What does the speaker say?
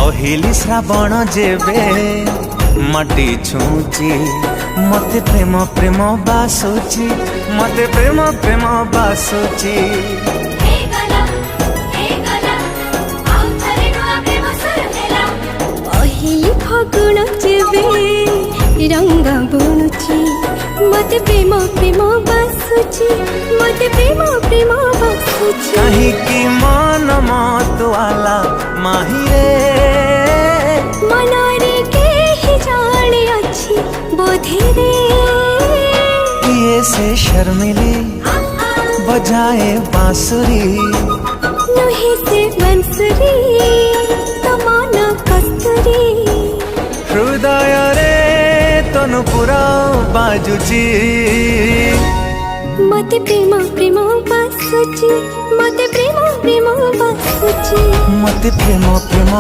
पहिली श्रावण जेबे माटी छुची मते प्रेम प्रेम बासुची मते प्रेम प्रेम बासुची पहिली फगुण जेबे रंग बुणुची मते प्रेम प्रेम बासुची मते प्रेम प्रेम बासुची कहीं की मन मतवाला माही रे मनरे के ही जाने अच्छी बोधे रे किए से शर्मिली बजाए बांसुरी नही से बंसुरी तमान कस्तूरी हृदय रे तनु पुरा बाजुची मते प्रेम प्रेम बासुची मते प्रेम प्रेम बासुची मते प्रेम प्रेम